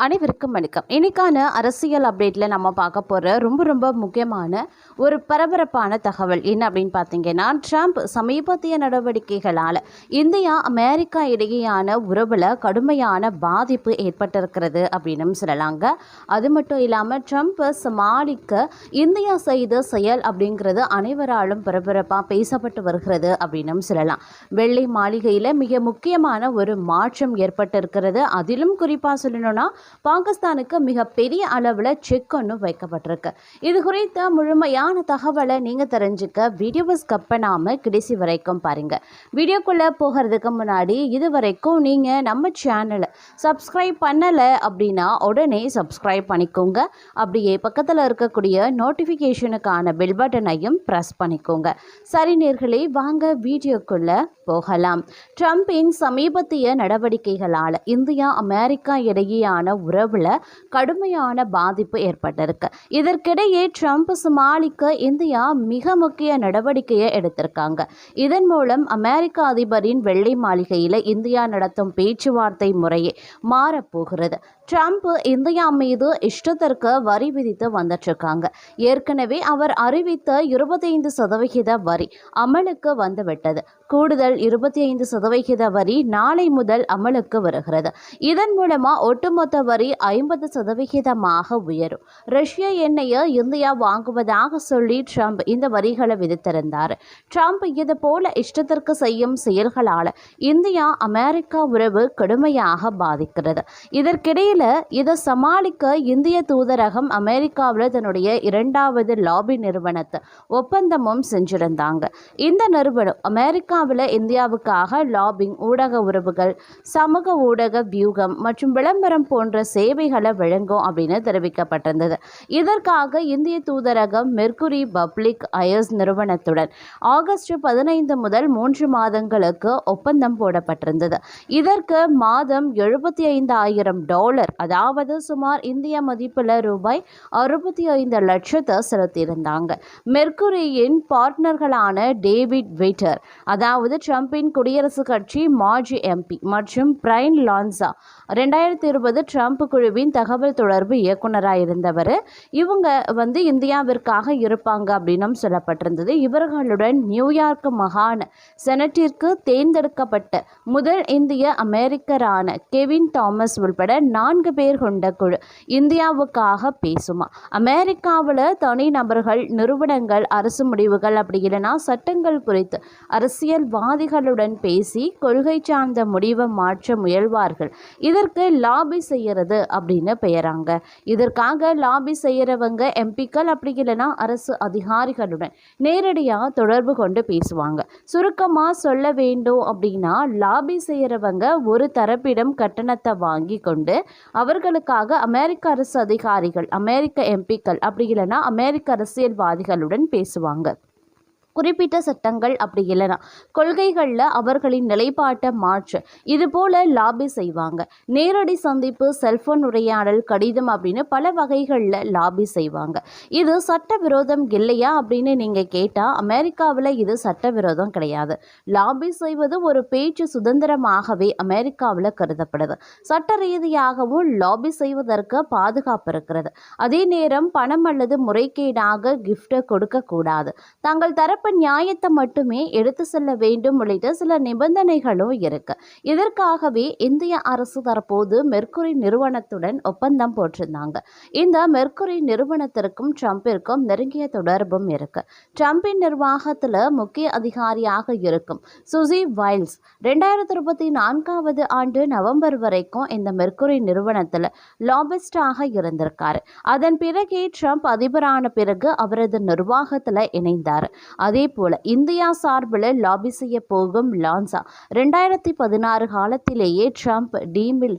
அனைவருக்கும் வணக்கம். இன்னைக்கான அரசியல் அப்டேட்டில் நம்ம பார்க்க போகிற ரொம்ப முக்கியமான ஒரு பரபரப்பான தகவல் என்ன அப்படின்னு பார்த்தீங்கன்னா, ட்ரம்ப் சமீபத்திய நடவடிக்கைகளால் இந்தியா அமெரிக்கா இடையேயான உறவில் கடுமையான பாதிப்பு ஏற்பட்டிருக்கிறது அப்படின்னு சொல்லலாங்க. அது மட்டும் இல்லாமல் ட்ரம்ப் சமாளிக்க இந்தியா செய்த செயல் அப்படிங்கிறது அனைவராலும் பரபரப்பாக பேசப்பட்டு வருகிறது அப்படின்னு சொல்லலாம். வெள்ளை மாளிகையில் மிக முக்கியமான ஒரு மாற்றம் ஏற்பட்டிருக்கிறது. அதிலும் குறிப்பாக சொல்லணும்னா பாகிஸ்தானுக்கு மிகப்பெரிய அளவில் செக் ஒன்று வைக்கப்பட்டிருக்கு. இது குறித்த முழுமையான தகவலை நீங்கள் தெரிஞ்சுக்க வீடியோவை ஸ்கிப் பண்ணாமல் கடைசி வரைக்கும் பாருங்கள். வீடியோக்குள்ளே போகிறதுக்கு முன்னாடி இது வரைக்கும் நீங்கள் நம்ம சேனலை சப்ஸ்கிரைப் பண்ணலை அப்படின்னா உடனே சப்ஸ்கிரைப் பண்ணிக்கோங்க. அப்படியே பக்கத்தில் இருக்கக்கூடிய நோட்டிஃபிகேஷனுக்கான பெல் பட்டனையும் ப்ரெஸ் பண்ணிக்கோங்க. சரி நேர்களே, வாங்க வீடியோக்குள்ளே போகலாம். ட்ரம்பின் சமீபத்திய நடவடிக்கைகளால் இந்தியா அமெரிக்கா இடையேயான உறவில் கடுமையான பாதிப்பு ஏற்பட்டிருக்கு. இதற்கிடையே ட்ரம்ப் சமாளிக்க இந்தியா மிக முக்கிய நடவடிக்கையை எடுத்திருக்காங்க. இதன் மூலம் அமெரிக்க அதிபரின் வெள்ளை மாளிகையில் இந்தியா நடத்தும் பேச்சுவார்த்தை முறையே மாறப்போகிறது. ட்ரம்ப் இந்தியா மீது இஷ்டத்திற்கு வரி விதித்து வந்துட்டுருக்காங்க. ஏற்கனவே அவர் அறிவித்த 25% வரி அமலுக்கு வந்துவிட்டது. கூடுதல் 25% வரி நாளை முதல் அமலுக்கு வருகிறது. இதன் மூலமாக ஒட்டுமொத்த வரி 50% உயரும். ரஷ்ய எண்ணெயை இந்தியா வாங்குவதாக சொல்லி ட்ரம்ப் இந்த வரிகளை விதித்திருந்தார். ட்ரம்ப் இது போல இஷ்டத்திற்கு செய்யும் செயல்களால் இந்தியா அமெரிக்கா உறவு கடுமையாக பாதிக்கிறது. இதற்கிடையில் இதை சமாளிக்க இந்திய தூதரகம் அமெரிக்காவில் தன்னுடைய 2வது லாபி நிறுவனத்தை ஒப்பந்தமும் செஞ்சிருந்தாங்க. இந்த நிறுவனம் அமெரிக்காவில் இந்தியாவுக்காக லாபிங், ஊடக உறவுகள், சமூக ஊடக வியூகம் மற்றும் விளம்பரம் போன்ற சேவைகளை வழங்கும் அப்படின்னு தெரிவிக்கப்பட்டிருந்தது. இதற்காக இந்திய தூதரகம் மெர்க்குரி பப்ளிக் அயர்ஸ் நிறுவனத்துடன் ஆகஸ்ட் 15 முதல் 3 மாதங்களுக்கு ஒப்பந்தம் போடப்பட்டிருந்தது. இதற்கு மாதம் $75,000, அதாவது சுமார் இந்திய மதிப்பில் ரூபாய் 65 லட்சத்தை செலுத்தியிருந்தாங்க. மெர்க்குரியின் பார்ட்னர்களான டேவிட் விட்டர், அதாவது ட்ரம்பின் குடியரசுக் கட்சி மாஜி எம்பி, மற்றும் பிரைன் லான்சா 2020 ட்ரம்ப் குழுவின் தகவல் தொடர்பு இயக்குநராக இருந்தவர். இவங்க இந்தியாவிற்காக இருப்பாங்க அப்படின்னும் சொல்லப்பட்டிருந்தது. இவர்களுடன் நியூயார்க் மாகாண செனட்டிற்கு தேர்ந்தெடுக்கப்பட்ட முதல் இந்திய அமெரிக்கரான கெவின் தாமஸ் உள்பட 4 பேர் கொண்ட குழு இந்தியாவுக்காக பேசுமா. அமெரிக்காவில் தனி நபர்கள், நிறுவனங்கள், அரசு முடிவுகள் அப்படி இல்லைனா சட்டங்கள் குறித்து அரசியல்வாதிகளுடன் பேசி கொள்கை சார்ந்த முடிவை மாற்ற முயல்வார்கள். இதற்கு லாபி செய்யறது அப்படின்னு பெயராங்க. இதற்காக லாபி செய்யறவங்க எம்பிக்கள் அப்படி இல்லைனா அரசு அதிகாரிகளுடன் நேரடியாக தொடர்பு கொண்டு பேசுவாங்க. சுருக்கமாக சொல்ல வேண்டும் அப்படின்னா, லாபி செய்யறவங்க ஒரு தரப்பிடம் கட்டணத்தை வாங்கி கொண்டு அவர்களுக்காக அமெரிக்க அரசு அதிகாரிகள், அமெரிக்க எம்பிக்கள் அப்படி இல்லைனா அமெரிக்க அரசியல்வாதிகளுடன் பேசுவாங்க. குறிப்பிட்ட சட்டங்கள் அப்படி இல்லைனா கொள்கைகளில் அவர்களின் நிலைப்பாட்டை மாற்ற இது போல லாபி செய்வாங்க. நேரடி சந்திப்பு, செல்போன் உரையாடல், கடிதம் அப்படின்னு பல வகைகளில் லாபி செய்வாங்க. இது சட்டவிரோதம் இல்லையா அப்படின்னு நீங்கள் கேட்டால், அமெரிக்காவில் இது சட்டவிரோதம் கிடையாது. லாபி செய்வது ஒரு பேச்சு சுதந்திரமாகவே அமெரிக்காவில் கருதப்படுது. சட்ட ரீதியாகவும் லாபி செய்வதற்கு பாதுகாப்பு இருக்கிறது. அதே நேரம் பணம் அல்லது முறைகேடாக கிஃப்ட் கொடுக்கக்கூடாது. தங்கள் தரப்பு நியாயத்தை மட்டுமே எடுத்து செல்ல வேண்டும் உள்ளிட்ட சில நிபந்தனைகளும் இருக்கு. இதற்காகவே இந்திய அரசு தற்போது மெர்க்குரி நிறுவனத்துடன் ஒப்பந்தம் போட்டிருந்தாங்க. இந்த மெர்க்குரி நிறுவனத்திற்கும் ட்ரம்பிற்கும் நெருங்கிய தொடர்பும் இருக்கு. ட்ரம்பின் நிர்வாகத்தில் முக்கிய அதிகாரியாக இருக்கும் சுசி வைல்ஸ் 2024 ஆண்டு நவம்பர் வரைக்கும் இந்த மெர்க்குரி நிறுவனத்தில் லாபிஸ்டாக இருந்திருக்காரு. அதன் பிறகே ட்ரம்ப் அதிபரான பிறகு அவரது நிர்வாகத்தில் இணைந்தார். அதே போல இந்தியா சார்பில் லாபி செய்ய போகும் லான்சா 2016 காலத்திலேயே ட்ரம்ப் டீமில்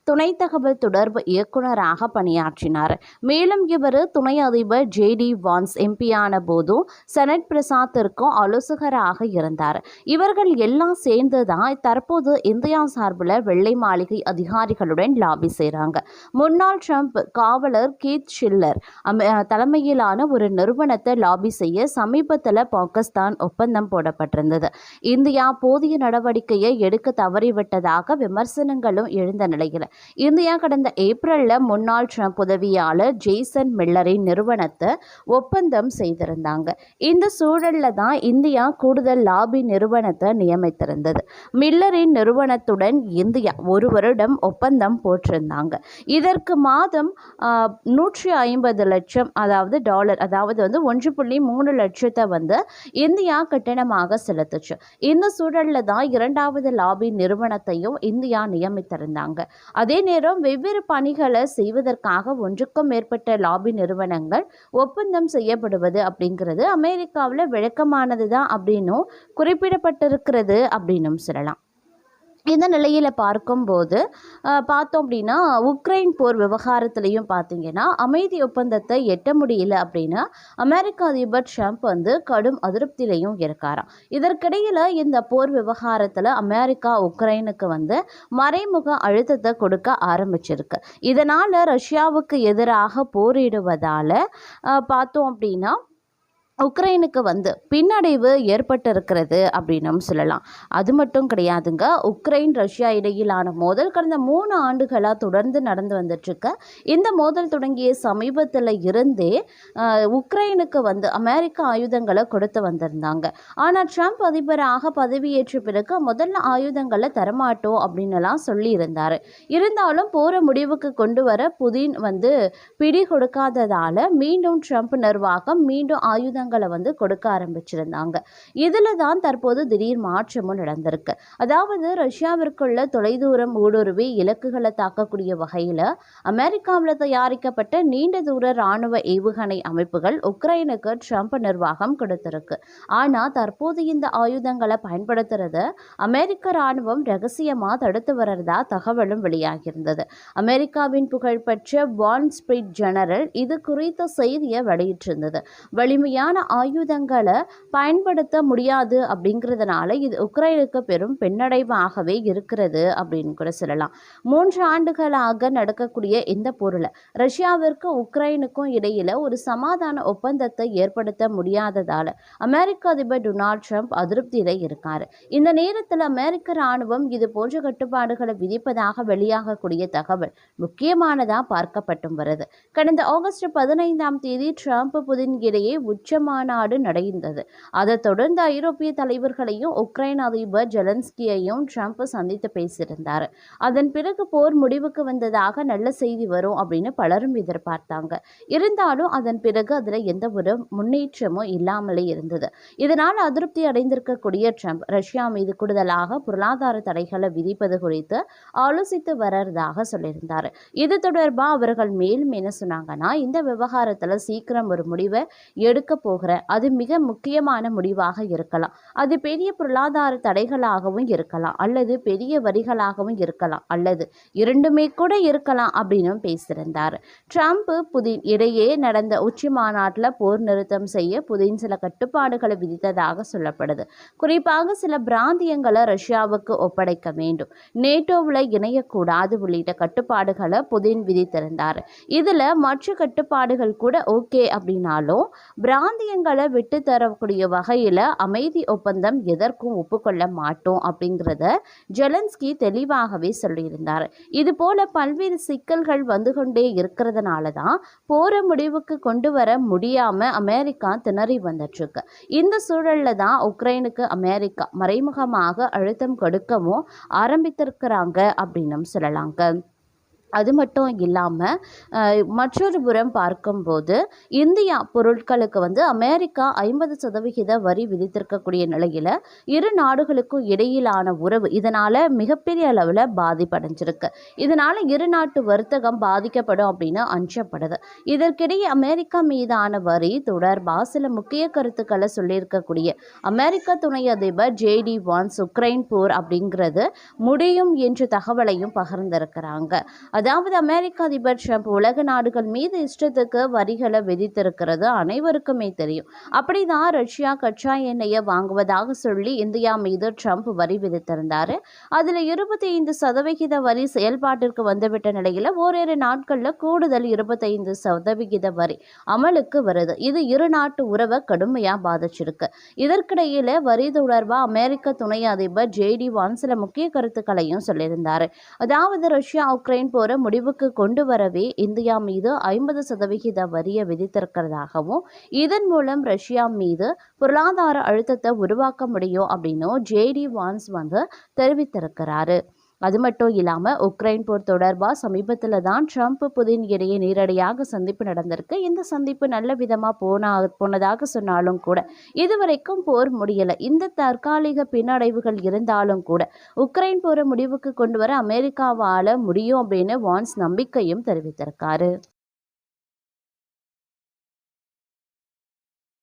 துணை தகவல் தொடர்பு இயக்குநராக பணியாற்றினார். மேலும் இவர் துணை அதிபர் JD வான்ஸ் எம்பியான போதும் செனட் பிரசாத்திற்கும் ஆலோசகராக இருந்தார். இவர்கள் எல்லாம் சேர்ந்து தான் தற்போது இந்தியா சார்பில் வெள்ளை மாளிகை அதிகாரிகளுடன் லாபி செய்கிறாங்க. முன்னாள் ட்ரம்ப் காவலர் கீத் ஷில்லர் தலைமையிலான ஒரு நிறுவனத்தை லாபி செய்ய சமீபத்தில் பாகிஸ்தான் ஒப்பந்தம் போடப்பட்டிருந்தது. இந்தியா போதிய நடவடிக்கையை எடுக்க தவறிவிட்டதாக விமர்சனங்களும் எழுந்த நிலையில் இந்தியா கடந்த ஏப்ரலில் முன்னாள் ட்ரம்ப் உதவியாளர் ஜேசன் மில்லரின் நிறுவனத்தை ஒப்பந்தம் செய்திருந்தாங்க. இந்த சூழல்ல தான் இந்தியா கூடுதல் லாபி நிறுவனத்தை நியமித்திருந்தது. மில்லரின் நிறுவனத்துடன் இந்தியா 1 வருடம் ஒப்பந்தம் போட்டிருந்தாங்க. இதற்கு மாதம் 150 லட்சம் டாலர் அதாவது 1.3 லட்சத்தை இந்தியா கட்டணமாக செலுத்துச்சு. இந்த சூழல்ல தான் 2வது லாபி நிறுவனத்தையும் இந்தியா நியமித்திருந்தாங்க. அதே நேரம் வெவ்வேறு பணிகளை செய்வதற்காக 1க்கும் மேற்பட்ட லாபி நிறுவனங்கள் ஒப்பந்தம் செய்யப்படுவது அப்படிங்கிறது அமெரிக்காவில் விளக்கமானது தான் அப்படின்னும் குறிப்பிடப்பட்டிருக்கிறது அப்படின்னும் சொல்லலாம். இந்த நிலையில் பார்த்தோம் அப்படின்னா உக்ரைன் போர் விவகாரத்திலையும் பார்த்தீங்கன்னா அமைதி ஒப்பந்தத்தை எட்ட முடியல அப்படின்னு அமெரிக்க அதிபர் ட்ரம்ப் கடும் அதிருப்தியிலையும் இருக்காராம். இதற்கிடையில் இந்த போர் விவகாரத்தில் அமெரிக்கா உக்ரைனுக்கு மறைமுக அழுத்தத்தை கொடுக்க ஆரம்பிச்சிருக்கு. இதனால் ரஷ்யாவுக்கு எதிராக போரிடுவதால் பார்த்தோம் அப்படின்னா உக்ரைனுக்கு பின்னடைவு ஏற்பட்டிருக்கிறது அப்படின்னும் சொல்லலாம். அது மட்டும் கிடையாதுங்க. உக்ரைன் ரஷ்யா இடையிலான மோதல் கடந்த 3 ஆண்டுகளாக தொடர்ந்து நடந்து வந்துட்டுருக்கு. இந்த மோதல் தொடங்கிய சமீபத்தில் இருந்தே உக்ரைனுக்கு அமெரிக்க ஆயுதங்களை கொடுத்து வந்திருந்தாங்க. ஆனால் ட்ரம்ப் அதிபராக பதவியேற்ற பிறகு முதல்ல ஆயுதங்களை தரமாட்டோம் அப்படின்னுலாம் சொல்லியிருந்தார். இருந்தாலும் போகிற முடிவுக்கு கொண்டு வர புதின் பிடி கொடுக்காததால் மீண்டும் ட்ரம்ப் நிர்வாகம் மீண்டும் ஆயுதங்களை கொடுக்க ஆரம்பிச்சிருந்தாங்க. இதில் தான் தற்போது திடீர் மாற்றமும் நடந்திருக்கு. அதாவது ரஷ்யாவிற்குள்ள தொலைதூரம் ஊடுருவி இலக்குகளை தாக்கக்கூடிய வகையில் அமெரிக்காவில் தயாரிக்கப்பட்ட நீண்ட தூர இராணுவ ஏவுகணை அமைப்புகள் உக்ரைனுக்கு ட்ரம்ப் நிர்வாகம் கொடுத்திருக்கு. ஆனால் தற்போது இந்த ஆயுதங்களை பயன்படுத்துறத அமெரிக்க இராணுவம் ரகசியமாக தடுத்து வர்றதா தகவலும் வெளியாகியிருந்தது. அமெரிக்காவின் புகழ்பெற்ற வான் ஸ்ட்ரீட் ஜெனரல் இது குறித்த செய்தியை வெளியிட்டிருந்தது. வலிமையான ஆயுதங்களை பயன்படுத்த முடியாது அப்படிங்கிறதுனால இது உக்ரைனுக்கு பெரும் பின்னடைவாகவே இருக்கிறது அப்படின்னு கூட சொல்லலாம். 3 ஆண்டுகளாக நடக்கக்கூடிய இந்த போரில் ரஷ்யாவிற்கு உக்ரைனுக்கும் இடையில ஒரு சமாதான ஒப்பந்தத்தை ஏற்படுத்த முடியாததால் அமெரிக்க அதிபர் டொனால்ட் ட்ரம்ப் அதிருப்தியில இருக்காரு. இந்த நேரத்தில் அமெரிக்க இராணுவம் இது போன்ற கட்டுப்பாடுகளை விதிப்பதாக வெளியாகக்கூடிய தகவல் முக்கியமானதா பார்க்கப்பட்டும் வருது. கடந்த ஆகஸ்ட் 15ஆம் தேதி ட்ரம்ப் புதின் இடையே உச்ச மாநாடு நடந்தது. அதைத் தொடர்ந்து ஐரோப்பிய தலைவர்களையும் உக்ரைன் அதிபர் ஜெலன்ஸ்கியையும் ட்ரம்ப் சந்தித்து பேசியிருந்தார். அதன் பிறகு போர் முடிவுக்கு வந்ததாக நல்ல செய்தி வரும் அப்படின்னு பலரும் எதிர்பார்த்தாங்க. இருந்தாலும் அதன் பிறகு அதில் எந்த ஒரு முன்னேற்றமும் இல்லாமலே இருந்தது. இதனால் அதிருப்தி அடைந்திருக்கக்கூடிய ட்ரம்ப் ரஷ்யா மீது கூடுதலாக பொருளாதார தடைகளை விதிப்பது குறித்து ஆலோசித்து வர்றதாக சொல்லியிருந்தார். இது தொடர்பாக அவர்கள் மேலும் என்ன சொன்னாங்கன்னா, இந்த விவகாரத்தில் சீக்கிரம் ஒரு முடிவை எடுக்க போகிறேன். அது மிக முக்கியமான முடிவாக இருக்கலாம். அது பெரிய பொருளாதார தடைகளாகவும் இருக்கலாம், அல்லது பெரிய வரிகளாகவும் இருக்கலாம், அல்லது இரண்டுமே கூட இருக்கலாம் அப்படின்னு பேசியிருந்தார். ட்ரம்ப் புதின் இடையே நடந்த உச்சி மாநாட்டில் போர் நிறுத்தம் செய்ய புதின் சில கட்டுப்பாடுகளை விதித்ததாக சொல்லப்படுது. குறிப்பாக சில பிராந்தியங்களை ரஷ்யாவுக்கு ஒப்படைக்க வேண்டும், நேட்டோவில் இணையக்கூடாது உள்ளிட்ட கட்டுப்பாடுகளை புதின் விதித்திருந்தார். இதில் மற்ற கட்டுப்பாடுகள் கூட ஓகே அப்படின்னாலும் பிராந்தியங்களை விட்டு தரக்கூடிய வகையில் அமைதி ஒப்பந்தம் எதற்கும் ஒப்புக்கொள்ள மாட்டோம் அப்படிங்கிறத ஜெலன்ஸ்கி தெளிவாகவே சொல்லியிருந்தார். இது போல பல்வேறு சிக்கல்கள் வந்து கொண்டே இருக்கிறதுனால தான் போற முடிவுக்கு கொண்டு வர முடியாம அமெரிக்கா திணறி வந்துட்டுருக்கு. இந்த சூழல்ல தான் உக்ரைனுக்கு அமெரிக்கா மறைமுகமாக அழுத்தம் கொடுக்கவும் ஆரம்பித்திருக்கிறாங்க அப்படின்னு சொல்லலாங்க. அது மட்டும் இல்லாமல் மற்றொரு புறம் பார்க்கும்போது இந்தியா பொருட்களுக்கு அமெரிக்கா 50% வரி விதித்திருக்கக்கூடிய நிலையில் இரு நாடுகளுக்கும் இடையிலான உறவு இதனால் மிகப்பெரிய அளவில் பாதிப்படைஞ்சிருக்கு. இதனால் இரு நாட்டு வர்த்தகம் பாதிக்கப்படும் அப்படின்னு அஞ்சப்படுது. இதற்கிடையே அமெரிக்கா மீதான வரி தொடர்பாக சில முக்கிய கருத்துக்களை சொல்லியிருக்கக்கூடிய அமெரிக்க துணை அதிபர் JD வான்ஸ் உக்ரைன் போர் அப்படிங்கிறது முடியும் என்ற தகவலையும் பகிர்ந்திருக்கிறாங்க. அதாவது அமெரிக்க அதிபர் ட்ரம்ப் உலக நாடுகள் மீது இஷ்டத்துக்கு வரிகளை விதித்திருக்கிறது அனைவருக்குமே தெரியும். அப்படிதான் ரஷ்யா கச்சா எண்ணெயை வாங்குவதாக சொல்லி இந்தியா மீது ட்ரம்ப் வரி விதித்திருந்தாரு. அதுல 25% வரி செயல்பாட்டிற்கு வந்துவிட்ட நிலையில ஓரிரு நாட்கள்ல கூடுதல் 25% வரி அமலுக்கு வருது. இது இரு நாட்டு உறவை கடுமையா பாதிச்சிருக்கு. இதற்கிடையில வரி தொடர்பா அமெரிக்க துணை அதிபர் ஜேடி வான்ஸ் சில முக்கிய கருத்துக்களையும் சொல்லியிருந்தாரு. அதாவது ரஷ்யா உக்ரைன் போரை முடிவுக்கு கொண்டு வரவே இந்தியா மீது 50% வரியை விதித்திருக்கிறதாகவும் இதன் மூலம் ரஷ்யா மீது பொருளாதார அழுத்தத்தை உருவாக்க முடியும் அப்படின்னு ஜேடி வான்ஸ் தெரிவித்திருக்கிறாரு. அது மட்டும் இல்லாமல் உக்ரைன் போர் தொடர்பாக சமீபத்தில் தான் ட்ரம்ப் புதின் இடையே நேரடியாக சந்திப்பு நடந்திருக்கு. இந்த சந்திப்பு நல்ல விதமாக போனதாக சொன்னாலும் கூட இதுவரைக்கும் போர் முடியலை. இந்த தற்காலிக பின்னடைவுகள் இருந்தாலும் கூட உக்ரைன் போரை முடிவுக்கு கொண்டு வர அமெரிக்காவால் முடியும் அப்படின்னு வான்ஸ் நம்பிக்கையும் தெரிவித்திருக்காரு.